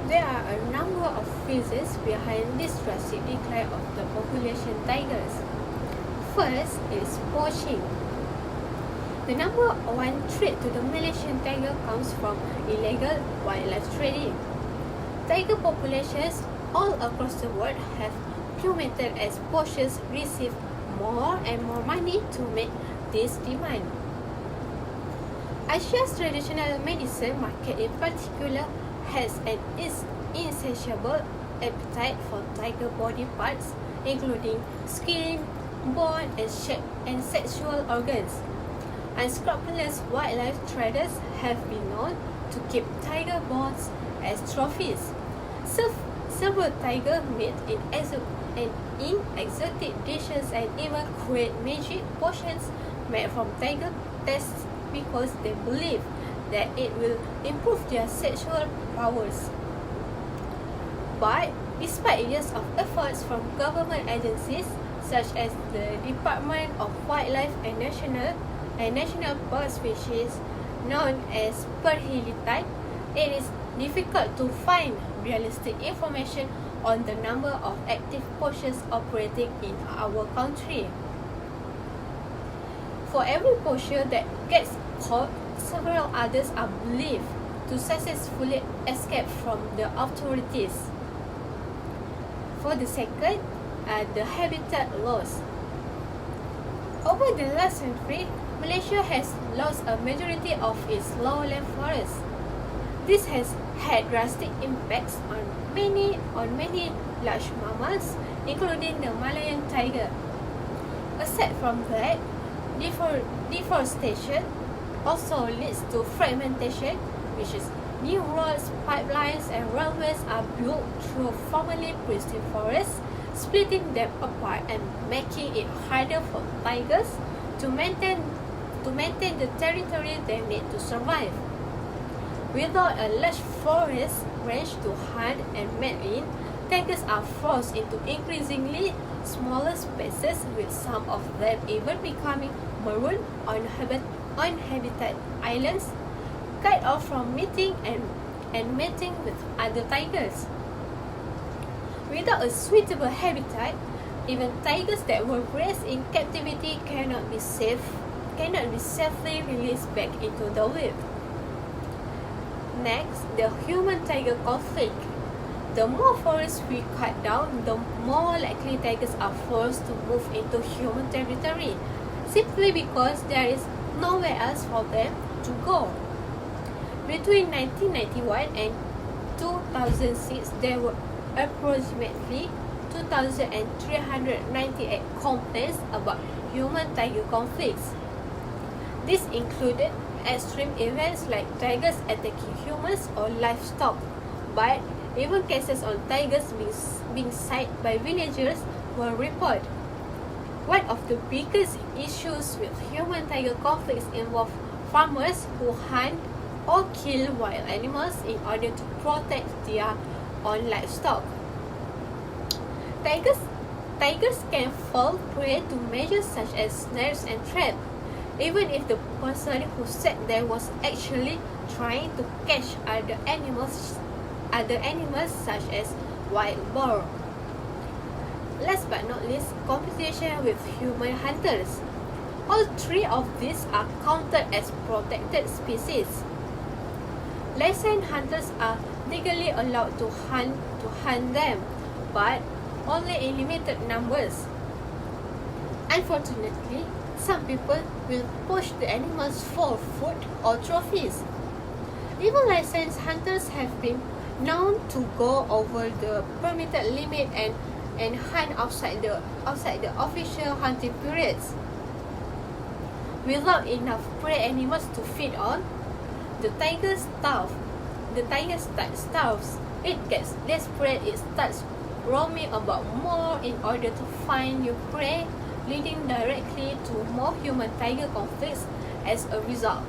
There are a number of reasons behind this drastic decline of the population tigers. First is poaching. The number one threat to the Malaysian tiger comes from illegal wildlife trading. Tiger populations all across the world have plummeted as poachers receive more and more money to meet this demand. Asia's traditional medicine market in particular has an insatiable appetite for tiger body parts, including skin, bone, and sexual organs. Unscrupulous wildlife traders have been known to keep tiger bones as trophies. Several tiger meat in exotic dishes and even create magic potions made from tiger tusks because they believe that it will improve their sexual powers. But despite years of efforts from government agencies such as the Department of Wildlife and National Bird Species known as Perhilitan, it is difficult to find realistic information on the number of active poachers operating in our country. For every poacher that gets caught, several others are believed to successfully escape from the authorities. For the second, the habitat loss. Over the last century, Malaysia has lost a majority of its lowland forests. This has had drastic impacts on many large mammals, including the Malayan tiger. Aside from that, deforestation also leads to fragmentation, which is new roads, pipelines, and railways are built through formerly pristine forests, splitting them apart and making it harder for tigers to maintain the territory they need to survive. Without a large forest range to hunt and mate in, tigers are forced into increasingly smaller spaces, with some of them even becoming marooned on uninhabited islands, cut off from meeting and mating with other tigers. Without a suitable habitat, even tigers that were raised in captivity cannot be safely released back into the wild. Next, the human-tiger conflict. The more forests we cut down, the more likely tigers are forced to move into human territory, simply because there is nowhere else for them to go. Between 1991 and 2006, there were approximately 2,398 complaints about human-tiger conflicts. This included extreme events like tigers attacking humans or livestock, but even cases on tigers being sighted by villagers were reported. One of the biggest issues with human-tiger conflicts involve farmers who hunt or kill wild animals in order to protect their own livestock. Tigers can fall prey to measures such as snares and traps, even if the person who said they was actually trying to catch other animals such as wild boar. Last but not least, competition with human hunters. All three of these are counted as protected species. Licensed hunters are legally allowed to hunt them, but only in limited numbers. Unfortunately, some people will poach the animals for food or trophies. Even licensed hunters have been known to go over the permitted limit and hunt outside the official hunting periods. Without enough prey animals to feed on, the tiger starves. It gets desperate. It starts roaming about more in order to find new prey, leading directly to more human-tiger conflicts as a result.